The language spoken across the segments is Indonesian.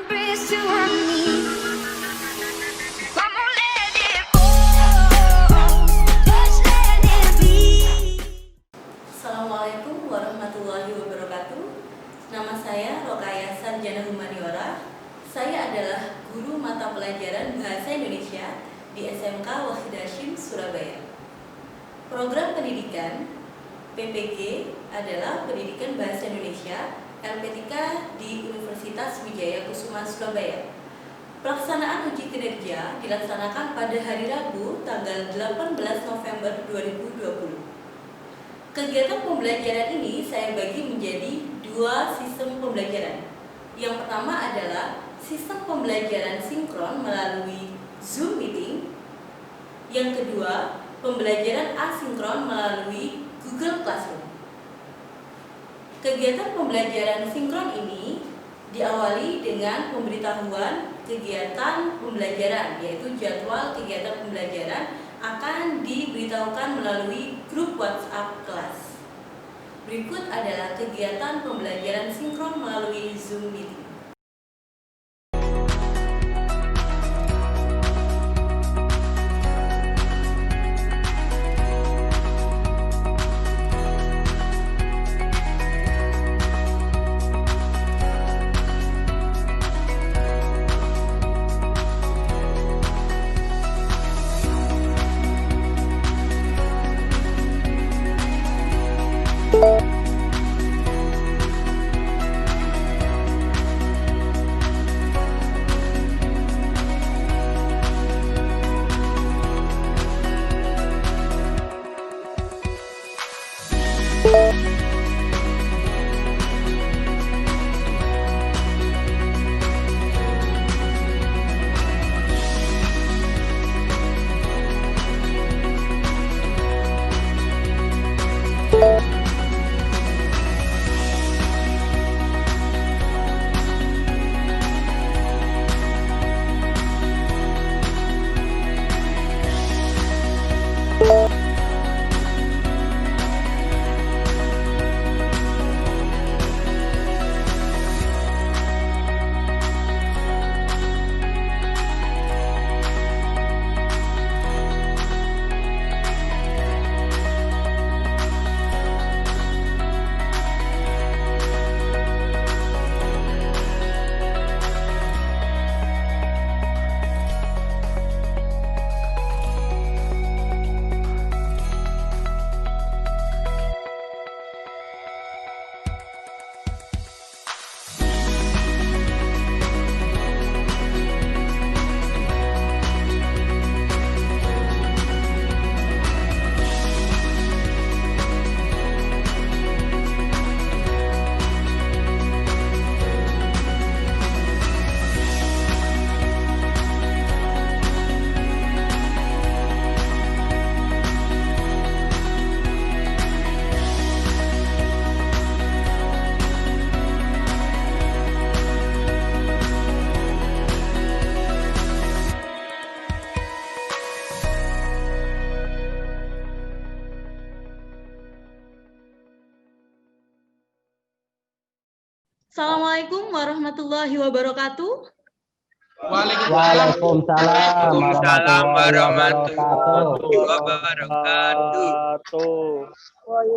breeze to my knees. I'ma let it go, just let it be. Assalamualaikum warahmatullahi wabarakatuh. Nama saya Rokaya Sarjana Humaniora. Saya adalah guru mata pelajaran Bahasa Indonesia di SMK Wahid Hasyim, Surabaya. Program pendidikan PPG adalah Pendidikan Bahasa Indonesia LPTK di Universitas Wijaya Kusuma, Surabaya. Pelaksanaan uji kinerja dilaksanakan pada hari Rabu tanggal 18 November 2020. Kegiatan pembelajaran ini saya bagi menjadi dua sistem pembelajaran. Yang pertama adalah sistem pembelajaran sinkron melalui Zoom meeting. Yang kedua, pembelajaran asinkron melalui Google Classroom. Kegiatan pembelajaran sinkron ini diawali dengan pemberitahuan kegiatan pembelajaran, yaitu jadwal kegiatan pembelajaran akan diberitahukan melalui grup WhatsApp kelas. Berikut adalah kegiatan pembelajaran sinkron melalui Zoom meeting. Assalamualaikum warahmatullahi wabarakatuh. Waalaikumsalam warahmatullahi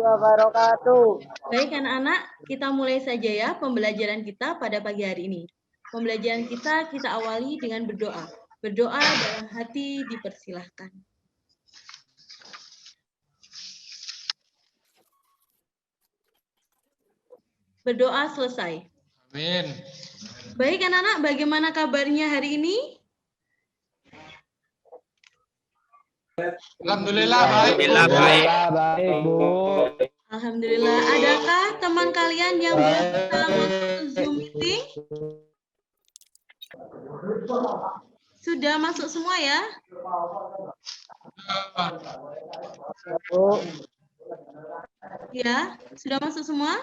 wabarakatuh. Baik anak-anak, kita mulai saja ya pembelajaran kita pada pagi hari ini. Pembelajaran kita awali dengan berdoa. Berdoa dalam hati dipersilahkan. Berdoa selesai. Amin. Baik anak-anak, bagaimana kabarnya hari ini? Alhamdulillah baik. Baik, Bu. Alhamdulillah. Adakah teman kalian yang belum bisa masuk Zoom meeting? Sudah masuk semua ya? Ya, sudah masuk semua?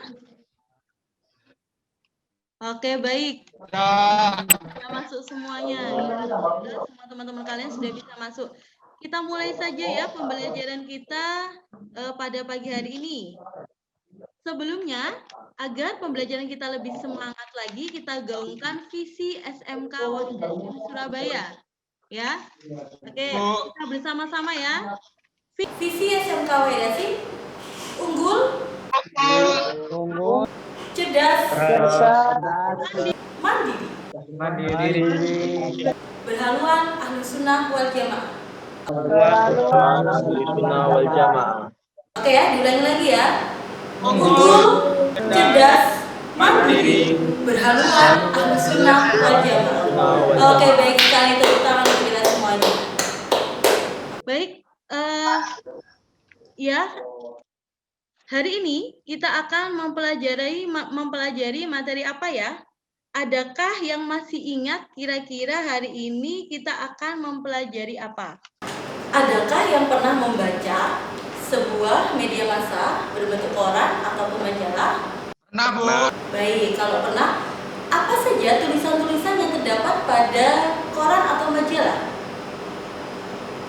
Oke, baik. Sudah masuk semuanya. Semua teman-teman kalian sudah bisa masuk. Kita mulai saja ya pembelajaran kita pada pagi hari ini. Sebelumnya, agar pembelajaran kita lebih semangat lagi, kita gaungkan visi SMK Wahidasyim Surabaya. Ya, oke, kita bersama-sama ya. Visi SMK Wahidasyim unggul, Unggul, cerdas, mandiri, mandiri, berhaluan Ahlus Sunnah wal Jamaah. Oke ya, diulangi lagi ya. Unggul, cerdas, mandiri, berhaluan Ahlus Sunnah wal Jamaah. Oke, baik sekali, tepuk tangan untuk kita semuanya. Baik, ya. Hari ini kita akan mempelajari materi apa ya? Adakah yang masih ingat kira-kira hari ini kita akan mempelajari apa? Adakah yang pernah membaca sebuah media massa berbentuk koran ataupun majalah? Pernah, Bu. Baik, kalau pernah, apa saja tulisan-tulisan yang terdapat pada koran atau majalah?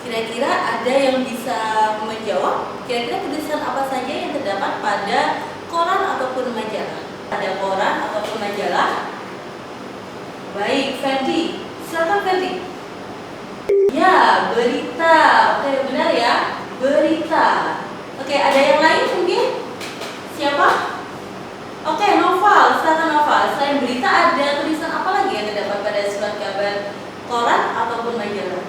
Kira-kira ada yang bisa menjawab? Kira-kira tulisan apa saja yang terdapat pada koran ataupun majalah? Ada koran ataupun majalah? Baik, Ferdi. Silakan Ferdi. Ya, berita. Oke, benar ya. Berita. Oke, ada yang lain mungkin? Siapa? Oke, Noval. Silakan Noval. Selain berita, ada tulisan apa lagi yang terdapat pada surat kabar koran ataupun majalah?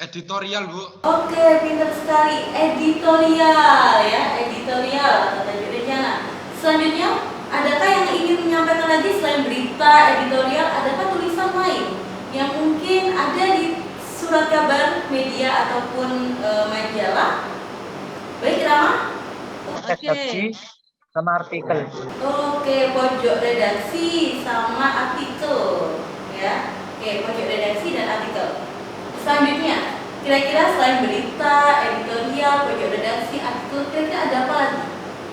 Editorial, Bu. Oke, pintar sekali. Editorial ya, editorial atau tajuk rencana. Selanjutnya, adakah yang ingin menyampaikan lagi selain berita, editorial, adakah tulisan lain yang mungkin ada di surat kabar, media ataupun majalah? Baik, Rama. redaksi, sama artikel. Oke, pojok redaksi sama artikel ya. Oke, pojok redaksi dan artikel. Selanjutnya, kira-kira selain berita, editorial, pojok redaksi, artikel, kira-kira ada apa lagi?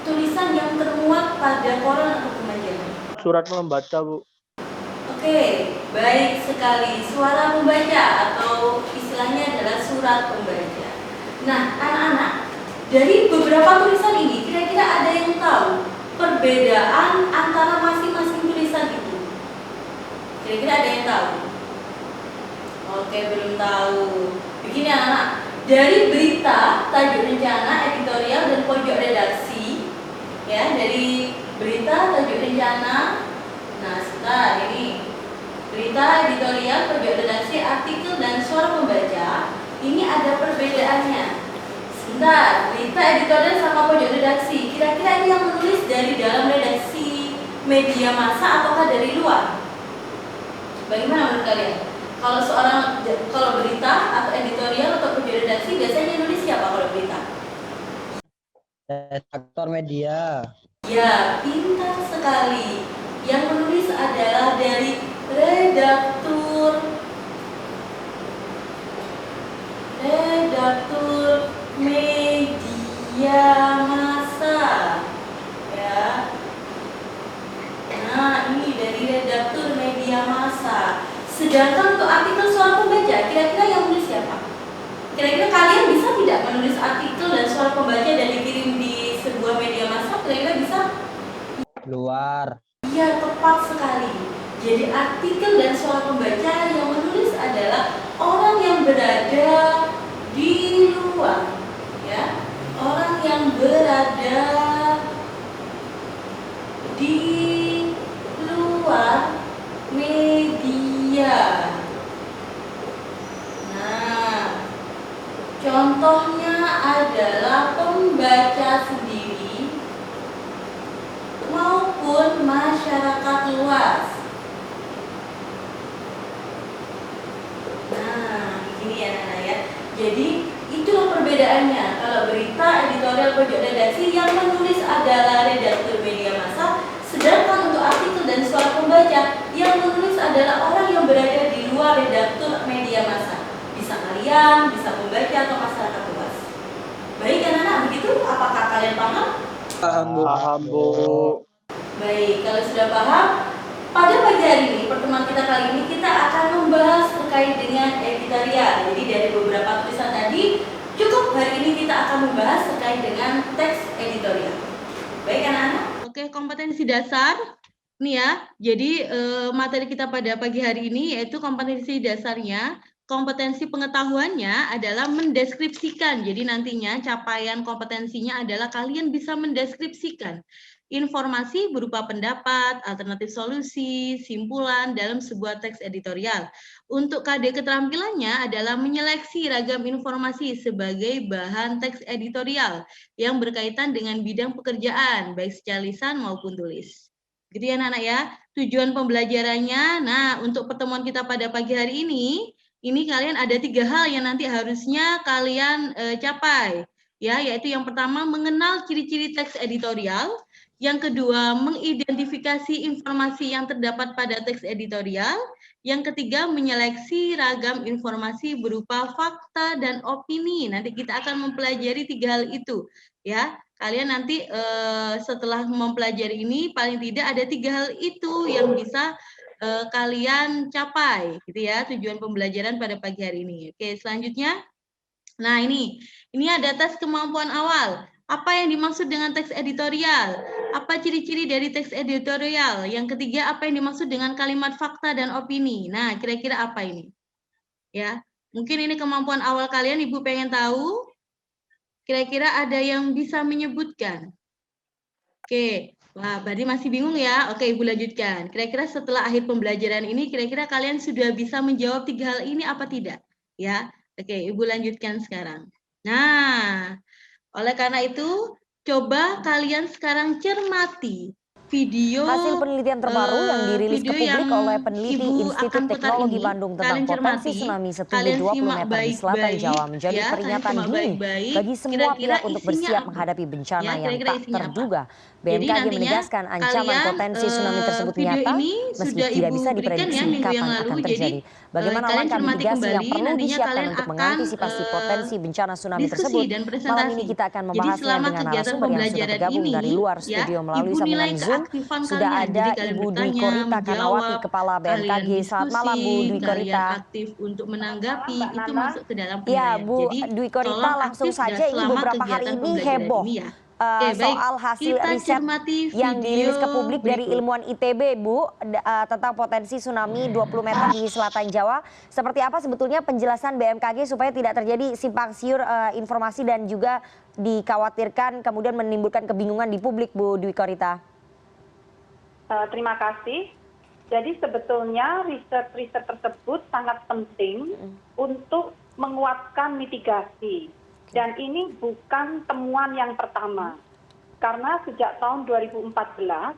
Tulisan yang termuat pada koran atau majalah. Surat membaca, Bu. Oke, baik sekali. Suara membaca atau istilahnya adalah surat pembaca. Nah, anak-anak, dari beberapa tulisan ini, kira-kira ada yang tahu perbedaan antara masing-masing tulisan itu? Kira-kira ada yang tahu? Oke, belum tahu. Begini anak-anak, dari berita, tajuk rencana, editorial, dan pojok redaksi, ya, dari berita, tajuk rencana, nah sebentar, ini berita, editorial, pojok redaksi, artikel, dan suara pembaca, ini ada perbedaannya. Sebentar, berita, editorial, sama pojok redaksi, kira-kira ini yang menulis dari dalam redaksi media massa ataukah dari luar? Bagaimana menurut kalian? Kalau berita atau editorial atau pojok redaksi biasanya nulis siapa kalau berita? Redaktor media. Ya, pintar sekali. Yang menulis adalah dari redaktur media massa. Ya. Nah, ini dari redaktur media massa. Sedangkan untuk artikel suara pembaca, kira-kira yang menulis siapa? Kira-kira kalian bisa tidak menulis artikel dan suara pembaca dan dikirim di sebuah media massa? Kira-kira bisa? Luar. Iya, tepat sekali. Jadi artikel dan suara pembaca yang menulis adalah orang yang berada di luar, ya, orang yang berada di luar media. Nah, contohnya adalah pembaca sendiri maupun masyarakat luas. Nah, begini ya Nana ya. Jadi itulah perbedaannya. Kalau berita, editorial, pojok redaksi yang menulis adalah redaktur media massa, sedangkan untuk artikel dan suara pembaca yang menulis adalah orang yang berada di luar redaktur media massa. Bisa kalian, bisa pembaca atau masyarakat luas. Baik anak-anak, begitu? Apakah kalian paham? Paham, Bu. Paham, Bu. Baik, kalau sudah paham, pada pagi hari ini, pertemuan kita kali ini, kita akan membahas terkait dengan editorial. Jadi dari beberapa tulisan tadi, cukup hari ini kita akan membahas terkait dengan teks editorial. Baik anak-anak. Oke, kompetensi dasar. Nih ya, jadi materi kita pada pagi hari ini yaitu kompetensi dasarnya. Kompetensi pengetahuannya adalah mendeskripsikan. Jadi nantinya capaian kompetensinya adalah kalian bisa mendeskripsikan informasi berupa pendapat, alternatif solusi, simpulan dalam sebuah teks editorial. Untuk KD keterampilannya adalah menyeleksi ragam informasi sebagai bahan teks editorial yang berkaitan dengan bidang pekerjaan, baik secara lisan maupun tulis. Gitu ya anak-anak ya, tujuan pembelajarannya. Nah, untuk pertemuan kita pada pagi hari ini kalian ada 3 hal yang nanti harusnya kalian capai. Ya, yaitu yang pertama mengenal ciri-ciri teks editorial, yang kedua mengidentifikasi informasi yang terdapat pada teks editorial, yang ketiga menyeleksi ragam informasi berupa fakta dan opini. Nanti kita akan mempelajari 3 hal itu ya. Kalian nanti setelah mempelajari ini paling tidak ada 3 hal itu yang bisa kalian capai gitu ya, tujuan pembelajaran pada pagi hari ini. Oke, selanjutnya. Nah, ini ada tes kemampuan awal. Apa yang dimaksud dengan teks editorial? Apa ciri-ciri dari teks editorial? Yang ketiga, apa yang dimaksud dengan kalimat fakta dan opini? Nah, kira-kira apa ini? Ya, mungkin ini kemampuan awal kalian, Ibu pengen tahu. Kira-kira ada yang bisa menyebutkan? Oke, wah, berarti masih bingung ya? Oke, Ibu lanjutkan. Kira-kira setelah akhir pembelajaran ini, kira-kira kalian sudah bisa menjawab 3 hal ini apa tidak? Ya, oke, Ibu lanjutkan sekarang. Nah, oleh karena itu, coba kalian sekarang cermati video hasil penelitian terbaru yang dirilis ke publik oleh peneliti Institut Teknologi Bandung tentang potensi tsunami setinggi 20 meter di selatan Jawa menjadi peringatan dini bagi semua pihak untuk bersiap menghadapi bencana yang tak terduga. BMKG menegaskan ancaman potensi tsunami tersebut nyata meski tidak bisa diprediksi kapan akan terjadi. Bagaimana langkah mitigasi yang perlu disiapkan untuk mengantisipasi potensi bencana tsunami tersebut? Malam ini kita akan membahasnya dengan narasumber yang sudah bergabung dari luar studio melalui sambungan Zoom. Sudah ada Ibu Dwi Korita Kanawati, Kepala BMKG. Selamat malam Bu Dwi Korita. Aktif untuk menanggapi itu masuk ke dalam penilaian. Ya Bu Dwi Korita, langsung saja ini beberapa hari ini heboh soal hasil riset yang dirilis ke publik dari ilmuwan ITB Bu tentang potensi tsunami 20 meter di selatan Jawa. Seperti apa sebetulnya penjelasan BMKG supaya tidak terjadi simpang siur informasi dan juga dikhawatirkan kemudian menimbulkan kebingungan di publik Bu Dwi Korita? Terima kasih. Jadi sebetulnya riset-riset tersebut sangat penting untuk menguatkan mitigasi. Dan ini bukan temuan yang pertama. Karena sejak tahun 2014,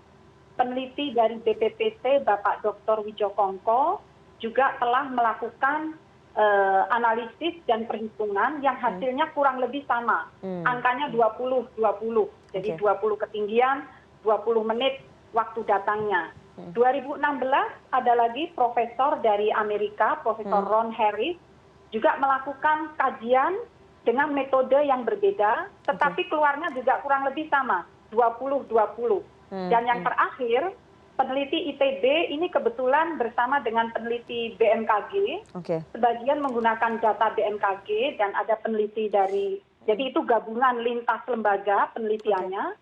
peneliti dari BPPT Bapak Dr. Wijokongko juga telah melakukan analisis dan perhitungan yang hasilnya kurang lebih sama. Angkanya 20-20. Jadi 20 ketinggian, 20 menit waktu datangnya. 2016 ada lagi profesor dari Amerika, Profesor Ron Harris, juga melakukan kajian dengan metode yang berbeda, tetapi keluarnya juga kurang lebih sama, 20-20. Dan yang terakhir, peneliti ITB ini kebetulan bersama dengan peneliti BMKG, sebagian menggunakan data BMKG dan ada peneliti dari, jadi itu gabungan lintas lembaga penelitiannya,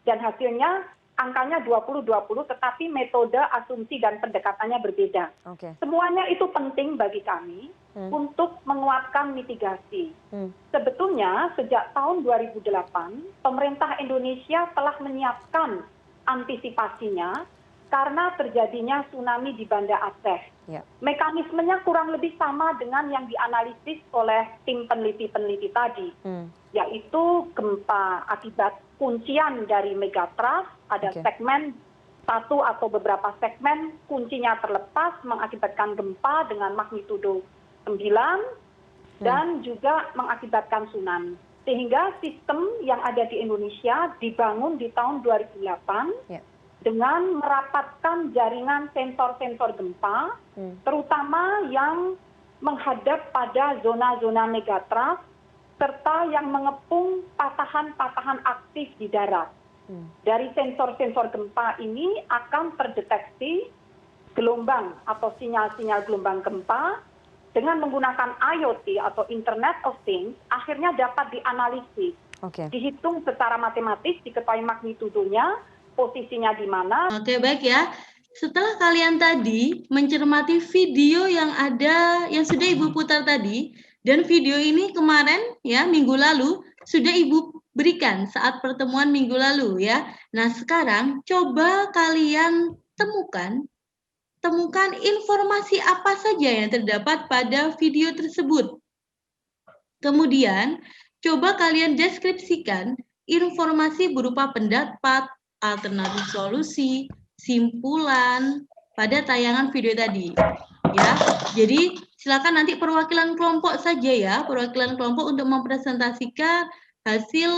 dan hasilnya angkanya 20-20, tetapi metode, asumsi, dan pendekatannya berbeda. Semuanya itu penting bagi kami untuk menguatkan mitigasi. Sebetulnya sejak tahun 2008, pemerintah Indonesia telah menyiapkan antisipasinya karena terjadinya tsunami di Banda Aceh. Mekanismenya kurang lebih sama dengan yang dianalisis oleh tim peneliti-peneliti tadi, yaitu gempa akibat kuncian dari megatrust, ada segmen satu atau beberapa segmen kuncinya terlepas mengakibatkan gempa dengan magnitudo 9 dan juga mengakibatkan tsunami. Sehingga sistem yang ada di Indonesia dibangun di tahun 2008 dengan merapatkan jaringan sensor-sensor gempa, terutama yang menghadap pada zona-zona megatrust, serta yang mengepung patahan-patahan aktif di darat. Dari sensor-sensor gempa ini akan terdeteksi gelombang atau sinyal-sinyal gelombang gempa dengan menggunakan IoT atau Internet of Things, akhirnya dapat dianalisis Dihitung secara matematis, diketahui magnitudonya, posisinya di mana. Oke, baik ya. Setelah kalian tadi mencermati video yang ada, yang sudah Ibu putar tadi, dan video ini kemarin ya, minggu lalu, sudah Ibu berikan saat pertemuan minggu lalu ya. Nah, sekarang coba kalian temukan informasi apa saja yang terdapat pada video tersebut. Kemudian, coba kalian deskripsikan informasi berupa pendapat, alternatif solusi, simpulan pada tayangan video tadi. Ya, jadi silakan nanti perwakilan kelompok saja ya, perwakilan kelompok untuk mempresentasikan hasil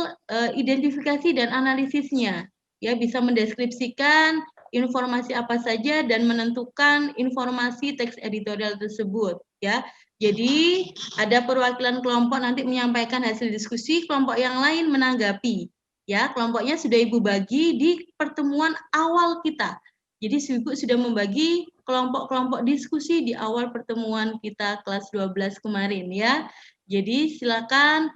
identifikasi dan analisisnya. Ya, bisa mendeskripsikan informasi apa saja dan menentukan informasi teks editorial tersebut. Ya, jadi ada perwakilan kelompok nanti menyampaikan hasil diskusi, kelompok yang lain menanggapi. Ya, kelompoknya sudah Ibu bagi di pertemuan awal kita. Jadi Ibu sudah membagi kelompok-kelompok diskusi di awal pertemuan kita kelas 12 kemarin ya. Jadi silakan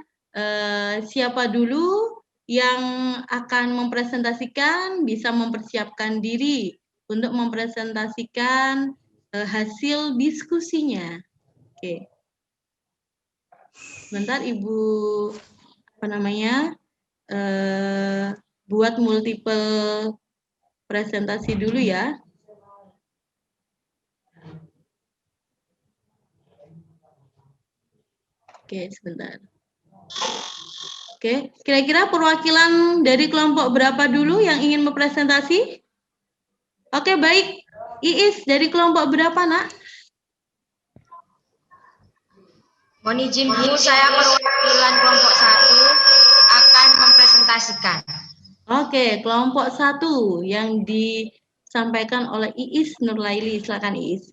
siapa dulu yang akan mempresentasikan bisa mempersiapkan diri untuk mempresentasikan hasil diskusinya. Oke. Bentar Ibu buat multiple presentasi dulu ya. Oke, sebentar. Oke, kira-kira perwakilan dari kelompok berapa dulu yang ingin berpresentasi? Oke, baik. Iis dari kelompok berapa, Nak? Mohon izin Bu, saya perwakilan kelompok 1 akan mempresentasikan. Oke, kelompok 1 yang disampaikan oleh Iis Nurlaili. Silakan Iis.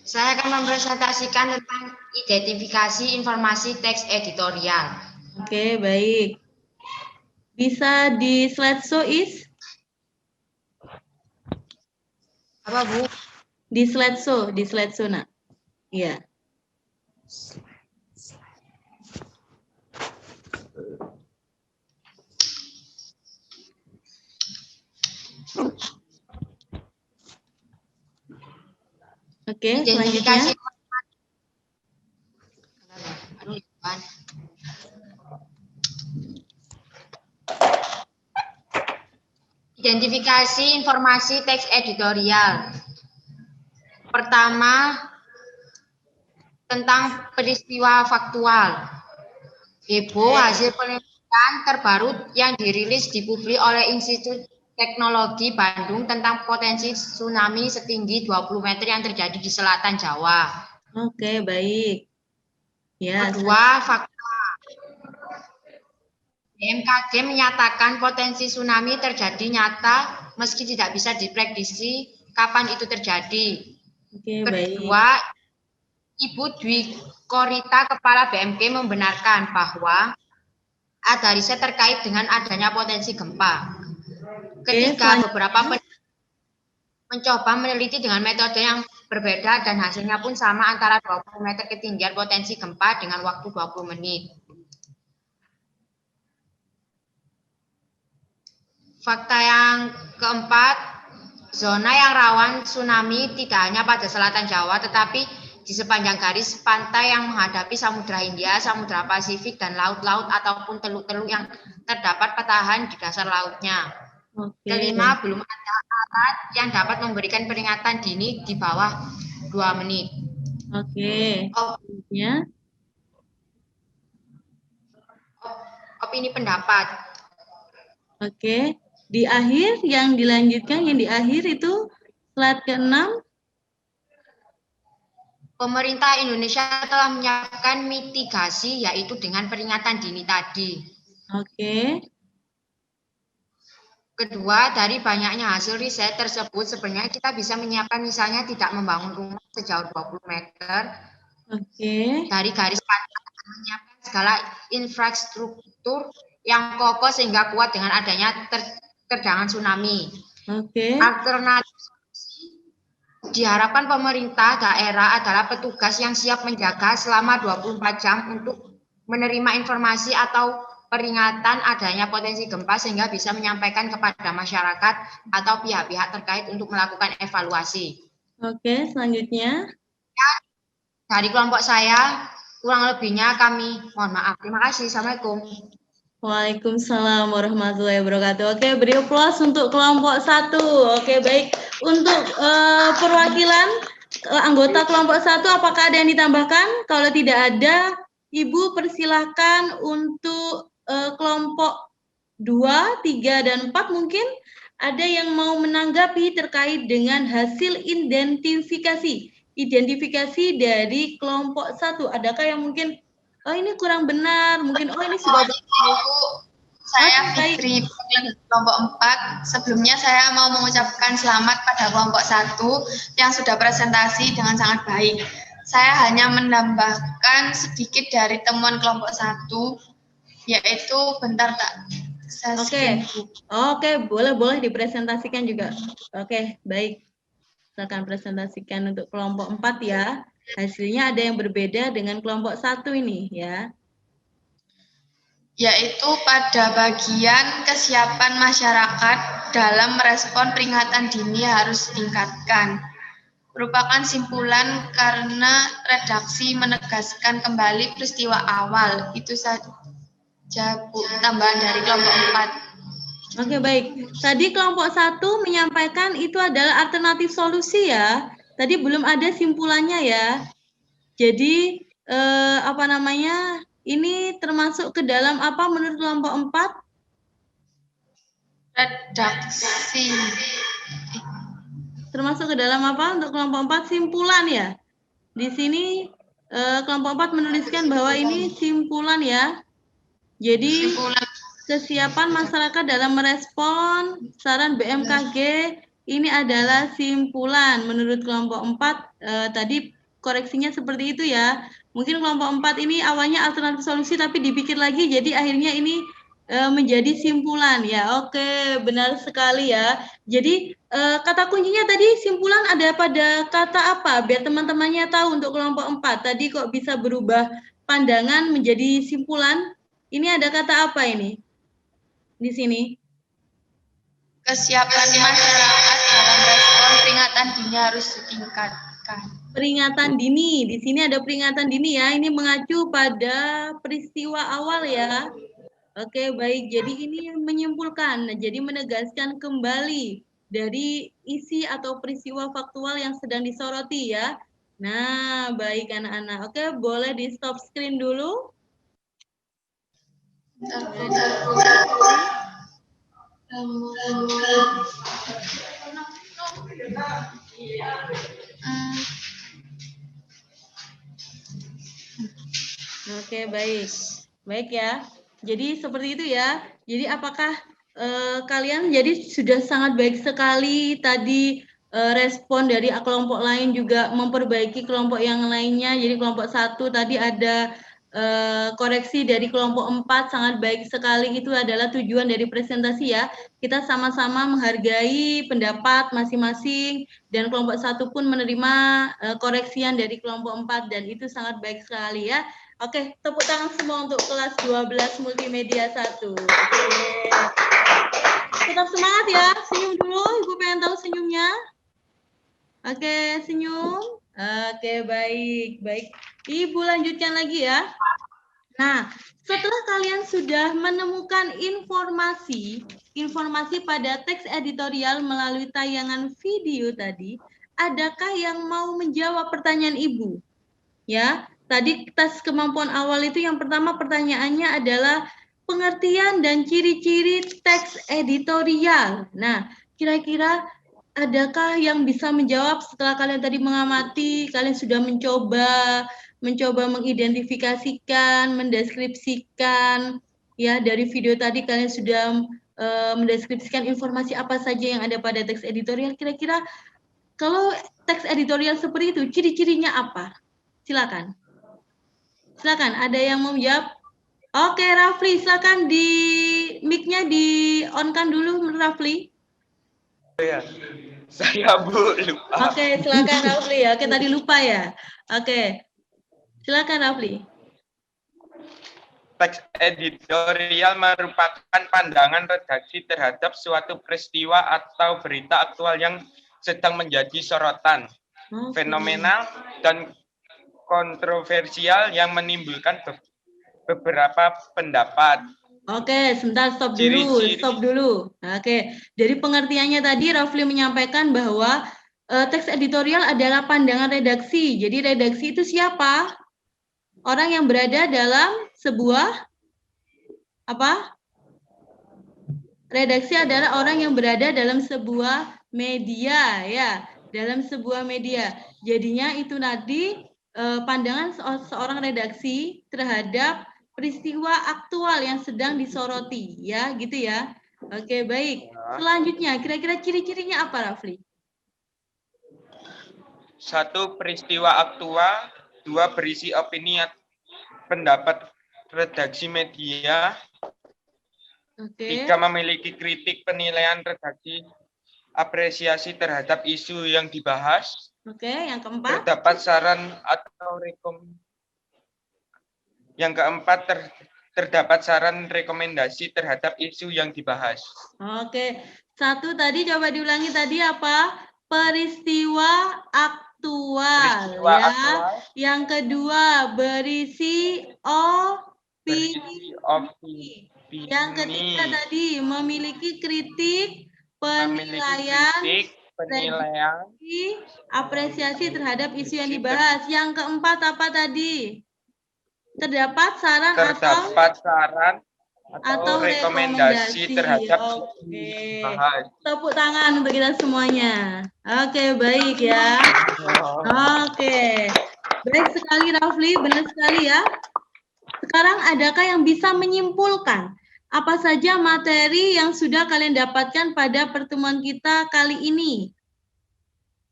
Saya akan mempresentasikan tentang identifikasi informasi teks editorial. Oke, baik. Bisa di slideshow, Is? Apa, Bu? Di slideshow, Nak. Iya. Oke, selanjutnya. Identifikasi informasi teks editorial. Pertama, tentang peristiwa faktual. Heboh hasil penelitian terbaru yang dirilis di publik oleh Institut Teknologi Bandung tentang potensi tsunami setinggi 20 meter yang terjadi di selatan Jawa. Oke, baik. Ya. Kedua, fakta. BMKG menyatakan potensi tsunami terjadi nyata meski tidak bisa diprediksi kapan itu terjadi. Oke, kedua, baik. Ibu Dwi Korita, Kepala BMKG membenarkan bahwa ada riset terkait dengan adanya potensi gempa. Ketiga, beberapa mencoba meneliti dengan metode yang berbeda dan hasilnya pun sama antara 20 meter ketinggian potensi gempa dengan waktu 20 menit. Fakta yang keempat, zona yang rawan tsunami tidak hanya pada selatan Jawa, tetapi di sepanjang garis pantai yang menghadapi Samudra Hindia, Samudra Pasifik, dan laut-laut ataupun teluk-teluk yang terdapat patahan di dasar lautnya. Oke. Kelima, belum ada alat yang dapat memberikan peringatan dini di bawah 2 menit. Oke. Ya. Opini pendapat. Oke. Di akhir yang dilanjutkan, yang di akhir itu slide ke-6. Pemerintah Indonesia telah menyiapkan mitigasi yaitu dengan peringatan dini tadi. Oke. Kedua, dari banyaknya hasil riset tersebut sebenarnya kita bisa menyiapkan misalnya tidak membangun rumah sejauh 20 meter. Oke. Dari garis pantai menyiapkan segala infrastruktur yang kokoh sehingga kuat dengan adanya terjangan tsunami. Oke. Alternatif diharapkan pemerintah daerah adalah petugas yang siap menjaga selama 24 jam untuk menerima informasi atau peringatan adanya potensi gempa sehingga bisa menyampaikan kepada masyarakat atau pihak-pihak terkait untuk melakukan evaluasi. Oke, selanjutnya. Dari kelompok saya, kurang lebihnya kami mohon maaf. Terima kasih. Assalamualaikum. Waalaikumsalam warahmatullahi wabarakatuh. Oke, beri aplaus untuk kelompok 1. Oke, baik. Untuk perwakilan anggota kelompok 1, apakah ada yang ditambahkan? Kalau tidak ada, Ibu persilahkan untuk kelompok 2, 3, dan 4 mungkin ada yang mau menanggapi terkait dengan hasil identifikasi dari kelompok 1. Adakah yang mungkin oh ini kurang benar, mungkin oh ini sudah saya Fitri kelompok 4. Sebelumnya saya mau mengucapkan selamat pada kelompok 1 yang sudah presentasi dengan sangat baik. Saya hanya menambahkan sedikit dari temuan kelompok 1, yaitu bentar tak. Oke, boleh dipresentasikan juga. Oke, baik. Silakan presentasikan untuk kelompok 4 ya. Hasilnya ada yang berbeda dengan kelompok 1 ini ya. Yaitu pada bagian kesiapan masyarakat dalam merespon peringatan dini harus ditingkatkan. Merupakan simpulan karena redaksi menegaskan kembali peristiwa awal. Itu saja Bu, tambahan dari kelompok 4. Oke, baik. Tadi kelompok 1 menyampaikan itu adalah alternatif solusi ya. Tadi belum ada simpulannya ya. Jadi ini termasuk ke dalam apa menurut kelompok 4? Redaksi. Termasuk ke dalam apa untuk kelompok 4? Simpulan ya. Di sini kelompok 4 menuliskan bahwa ini simpulan ya. Jadi kesiapan masyarakat dalam merespon saran BMKG ini adalah simpulan menurut kelompok 4. Tadi koreksinya seperti itu ya. Mungkin kelompok 4 ini awalnya alternatif solusi tapi dipikir lagi jadi akhirnya ini menjadi simpulan ya. Oke, benar sekali ya. Jadi kata kuncinya tadi simpulan ada pada kata apa? Biar teman-temannya tahu untuk kelompok 4. Tadi kok bisa berubah pandangan menjadi simpulan? Ini ada kata apa ini? Di sini. Kesiapan masyarakat dalam respon peringatan dini harus ditingkatkan. Peringatan dini, di sini ada peringatan dini ya. Ini mengacu pada peristiwa awal ya. Oke, baik. Jadi ini menyimpulkan, jadi menegaskan kembali dari isi atau peristiwa faktual yang sedang disoroti ya. Nah, baik anak-anak. Oke, boleh di stop screen dulu. Oke, baik. Baik ya. Jadi seperti itu ya. Jadi apakah kalian jadi sudah sangat baik sekali tadi respon dari kelompok lain juga memperbaiki kelompok yang lainnya. Jadi kelompok 1 tadi ada koreksi dari kelompok 4 sangat baik sekali. Itu adalah tujuan dari presentasi ya. Kita sama-sama menghargai pendapat masing-masing dan kelompok 1 pun menerima koreksian dari kelompok 4 dan itu sangat baik sekali ya. Oke, tepuk tangan semua untuk kelas 12 multimedia 1. Oke. Tetap semangat ya, senyum dulu. Ibu pengen tahu senyumnya. Oke, senyum. Oke, baik. Baik. Ibu lanjutkan lagi ya. Nah, setelah kalian sudah menemukan informasi pada teks editorial melalui tayangan video tadi, adakah yang mau menjawab pertanyaan Ibu? Ya, tadi tes kemampuan awal itu yang pertama pertanyaannya adalah pengertian dan ciri-ciri teks editorial. Nah, kira-kira adakah yang bisa menjawab setelah kalian tadi mengamati, kalian sudah mencoba mengidentifikasikan, mendeskripsikan, ya dari video tadi kalian sudah mendeskripsikan informasi apa saja yang ada pada teks editorial. Kira-kira kalau teks editorial seperti itu, ciri-cirinya apa? Silakan. Silakan, ada yang mau jawab? Oke, Rafli, silakan di mic-nya di on-kan dulu, Rafli. ya. Saya Bu lupa. Oke, silakan Rafli. Oke, tadi lupa ya. Oke, silakan Rafli. Teks editorial merupakan pandangan redaksi terhadap suatu peristiwa atau berita aktual yang sedang menjadi sorotan, fenomenal, dan kontroversial yang menimbulkan beberapa pendapat. Oke, sebentar, stop dulu. Oke, jadi pengertiannya tadi Rafli menyampaikan bahwa teks editorial adalah pandangan redaksi. Jadi redaksi itu siapa? Orang yang berada dalam sebuah apa? Redaksi adalah orang yang berada dalam sebuah media, ya, dalam sebuah media. Jadinya itu tadi pandangan seorang redaksi terhadap peristiwa aktual yang sedang disoroti, ya, gitu ya. Oke, baik. Selanjutnya, kira-kira ciri-cirinya apa, Rafli? 1. Peristiwa aktual. 2. Berisi opini pendapat redaksi media. 3. Memiliki kritik penilaian redaksi apresiasi terhadap isu yang dibahas. Yang keempat. Terdapat saran atau Yang keempat, terdapat saran rekomendasi terhadap isu yang dibahas. Oke. 1 tadi coba diulangi tadi apa? Peristiwa aktual. Aktual. Yang kedua, berisi opini. Yang ketiga tadi, memiliki kritik penilaian apresiasi terhadap isu yang dibahas. Yang keempat apa tadi? Terdapat saran atau rekomendasi terhadap isu yang dibahas. Tepuk tangan untuk kita semuanya. Oke, baik ya. Oke. Baik sekali Rafli, benar sekali ya. Sekarang adakah yang bisa menyimpulkan apa saja materi yang sudah kalian dapatkan pada pertemuan kita kali ini?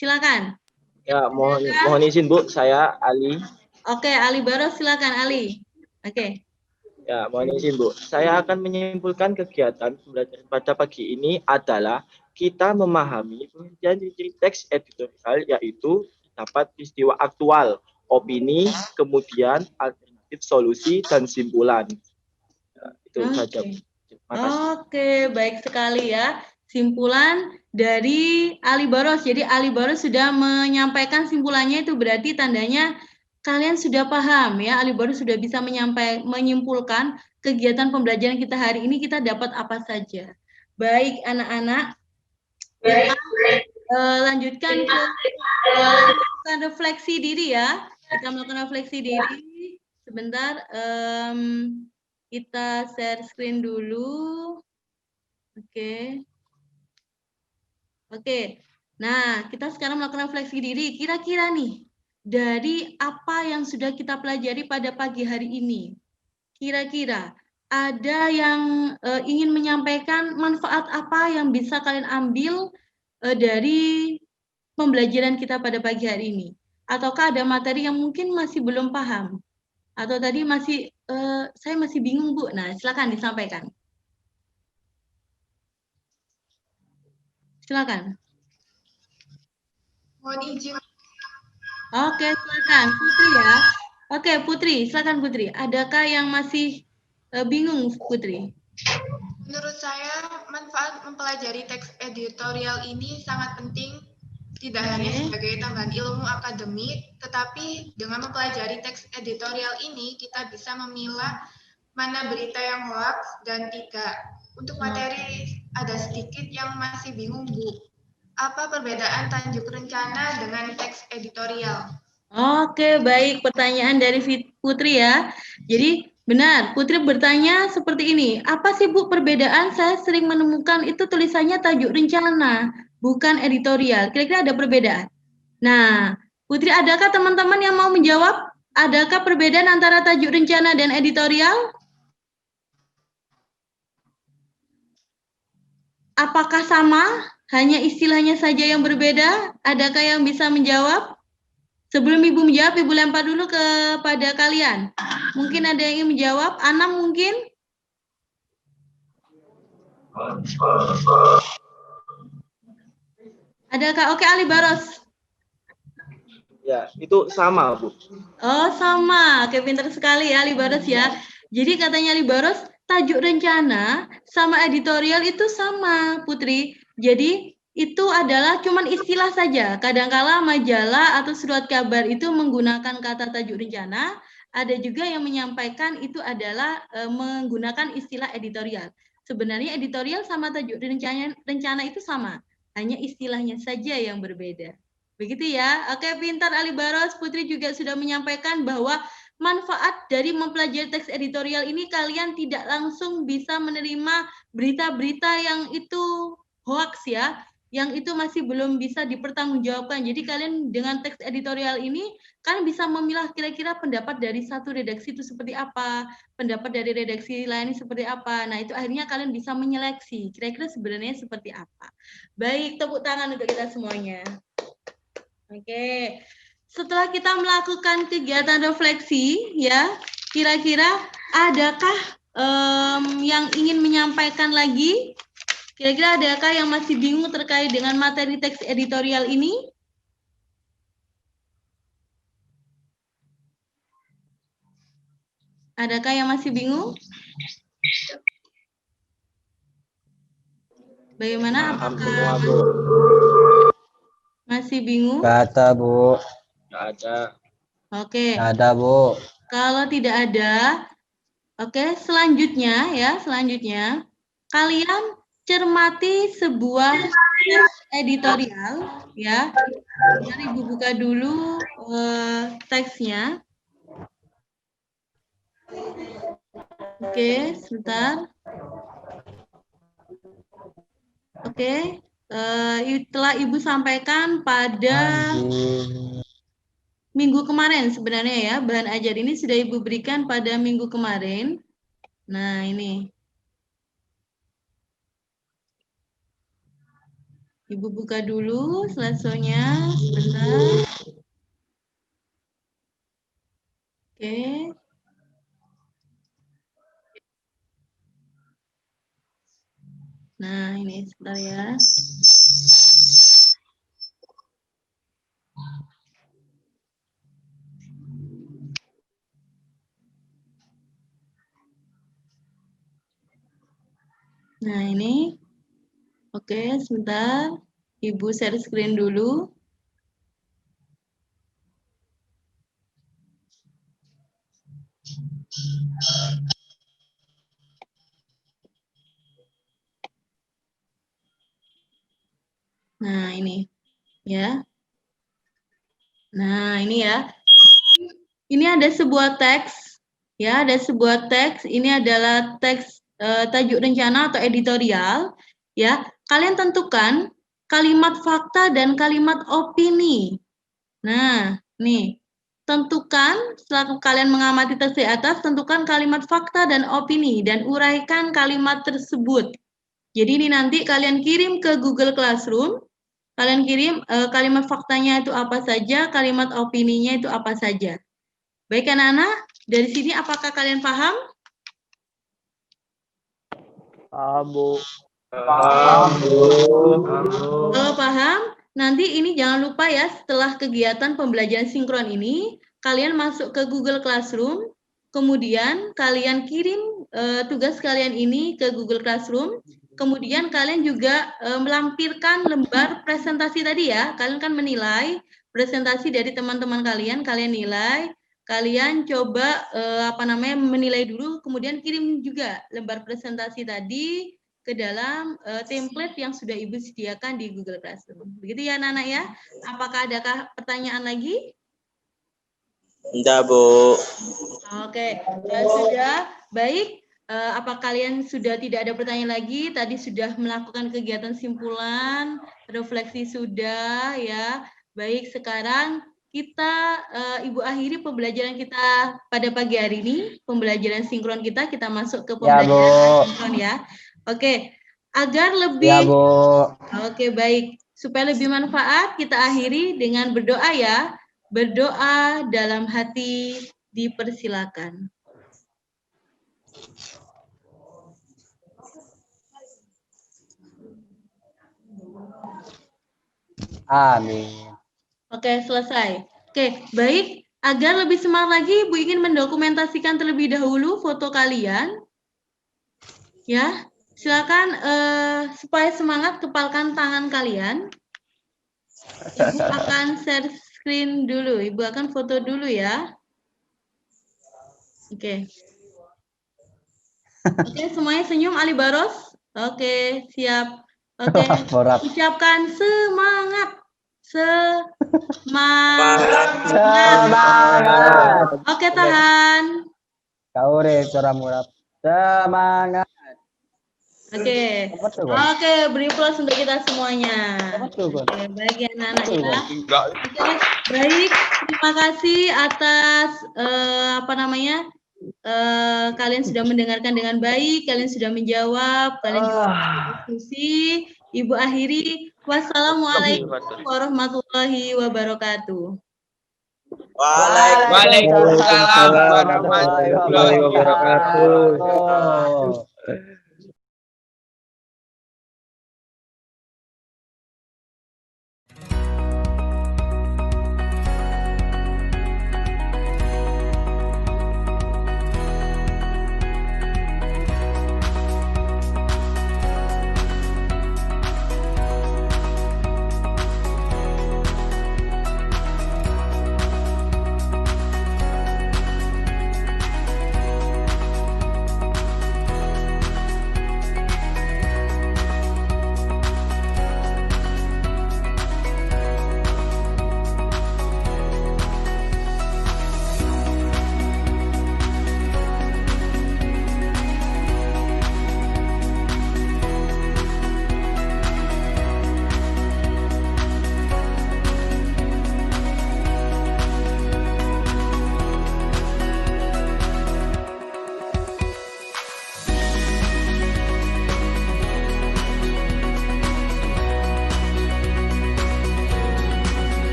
Silakan. Ya, mohon izin Bu, saya Ali. Oke, Ali Baros, silakan Ali. Oke. Ya, mohon izin Bu. Saya akan menyimpulkan kegiatan pembelajaran pada pagi ini adalah kita memahami pengertian ciri teks editorial, yaitu dapat peristiwa aktual, opini, kemudian alternatif solusi dan simpulan. Ya, itu saja. Oke, baik sekali ya. Simpulan dari Ali Baros. Jadi Ali Baros sudah menyampaikan simpulannya, itu berarti tandanya kalian sudah paham ya. Ali Baros sudah bisa menyimpulkan kegiatan pembelajaran kita hari ini kita dapat apa saja. Baik anak-anak, kita lanjutkan ke refleksi diri ya. Kita melakukan refleksi diri. Sebentar, kita share screen dulu. Oke. Nah, kita sekarang melakukan refleksi diri. Kira-kira nih, dari apa yang sudah kita pelajari pada pagi hari ini, kira-kira ada yang ingin menyampaikan manfaat apa yang bisa kalian ambil dari pembelajaran kita pada pagi hari ini? Ataukah ada materi yang mungkin masih belum paham? Atau tadi masih, saya masih bingung Bu. Nah, silakan disampaikan. Silakan. Mohon izin. Oke, silakan Putri ya. Oke, Putri, silakan Putri. Adakah yang masih bingung, Putri? Menurut saya, manfaat mempelajari teks editorial ini sangat penting, tidak hanya sebagai tambahan ilmu akademik, tetapi dengan mempelajari teks editorial ini, kita bisa memilah mana berita yang hoax dan tidak. Untuk materi, ada sedikit yang masih bingung, Bu. Apa perbedaan tajuk rencana dengan teks editorial? Oke, baik. Pertanyaan dari Putri ya. Jadi, benar, Putri bertanya seperti ini. Apa sih Bu perbedaan? Saya sering menemukan itu tulisannya tajuk rencana, bukan editorial. Kira-kira ada perbedaan? Nah, Putri, adakah teman-teman yang mau menjawab? Adakah perbedaan antara tajuk rencana dan editorial? Apakah sama? Hanya istilahnya saja yang berbeda? Adakah yang bisa menjawab? Sebelum Ibu menjawab, Ibu lempar dulu kepada kalian. Mungkin ada yang ingin menjawab? Anam mungkin? Adakah? Oke, Ali Baros. Ya, itu sama, Bu. Oh, sama. Oke, pintar sekali ya Ali Baros ya. Jadi katanya Ali Baros, tajuk rencana sama editorial itu sama, Putri. Jadi itu adalah cuman istilah saja. Kadangkala majalah atau surat kabar itu menggunakan kata tajuk rencana, ada juga yang menyampaikan itu adalah menggunakan istilah editorial. Sebenarnya editorial sama tajuk rencana itu sama, hanya istilahnya saja yang berbeda. Begitu ya. Oke, pintar Ali Baros. Putri juga sudah menyampaikan bahwa manfaat dari mempelajari teks editorial ini kalian tidak langsung bisa menerima berita-berita yang itu hoax ya, yang itu masih belum bisa dipertanggungjawabkan. Jadi kalian dengan teks editorial ini kan bisa memilah kira-kira pendapat dari satu redaksi itu seperti apa, pendapat dari redaksi lain seperti apa. Nah, itu akhirnya kalian bisa menyeleksi kira-kira sebenarnya seperti apa. Baik, tepuk tangan untuk kita semuanya. Oke, setelah kita melakukan kegiatan refleksi, ya, kira-kira adakah yang ingin menyampaikan lagi? Kira-kira adakah yang masih bingung terkait dengan materi teks editorial ini? Adakah yang masih bingung? Bagaimana? Apakah masih bingung? Nggak ada, Bu. Nggak ada. Oke. Nggak ada, Bu. Kalau tidak ada, oke, selanjutnya ya, selanjutnya kalian cermati sebuah teks editorial ya. Mari Ibu buka dulu teksnya. Oke, sebentar. Oke, telah Ibu sampaikan pada minggu kemarin sebenarnya ya, bahan ajar ini sudah Ibu berikan pada minggu kemarin. Nah, ini. Ibu buka dulu slide-nya sebentar. Oke. Nah, ini sebentar ya. Nah, ini. Oke, sebentar. Ibu share screen dulu. Nah, ini. Ya. Nah, ini ya. Ini ada sebuah teks. Ya, ada sebuah teks. Ini adalah teks tajuk rencana atau editorial. Ya, kalian tentukan kalimat fakta dan kalimat opini. Nah, nih. Tentukan, setelah kalian mengamati teks di atas, tentukan kalimat fakta dan opini dan uraikan kalimat tersebut. Jadi ini nanti kalian kirim ke Google Classroom, kalian kirim kalimat faktanya itu apa saja, kalimat opininya itu apa saja. Baik anak-anak, dari sini apakah kalian paham? Paham, Bu. Paham, Bu. Kalau paham, nanti ini jangan lupa ya, setelah kegiatan pembelajaran sinkron ini, kalian masuk ke Google Classroom, kemudian kalian kirim tugas kalian ini ke Google Classroom, kemudian kalian juga melampirkan lembar presentasi tadi ya, kalian kan menilai presentasi dari teman-teman kalian nilai, kalian coba menilai dulu, kemudian kirim juga lembar presentasi tadi ke dalam template yang sudah Ibu sediakan di Google Classroom. Begitu ya anak-anak ya. Apakah adakah pertanyaan lagi? Enggak, Bu. Oke, sudah. Baik, apa kalian sudah tidak ada pertanyaan lagi? Tadi sudah melakukan kegiatan simpulan, refleksi sudah ya. Baik, sekarang kita Ibu akhiri pembelajaran kita pada pagi hari ini, pembelajaran sinkron kita masuk ke pembelajaran sinkron ya. Oke, agar lebih Ya, Bu. Oke, baik. Supaya lebih manfaat, kita akhiri dengan berdoa ya. Berdoa dalam hati dipersilakan. Amin. Oke, selesai. Oke, baik. Agar lebih semangat lagi, Ibu ingin mendokumentasikan terlebih dahulu foto kalian. Ya, silakan supaya semangat kepalkan tangan kalian. Ibu akan share screen dulu. Ibu akan foto dulu ya. Oke. Oke, semuanya senyum Ali Baros. Oke, siap. Oke, ucapkan semangat. Semangat. Oke, tahan. Kaure coramurap. Semangat. Oke. Oke, beri aplaus untuk kita semuanya. Oke, baik ya anak-anak ya. Oke, baik. Terima kasih atas kalian sudah mendengarkan dengan baik, kalian sudah menjawab, kalian juga diskusi. Ibu akhiri. Wassalamualaikum warahmatullahi wabarakatuh. Waalaikumsalam warahmatullahi wabarakatuh.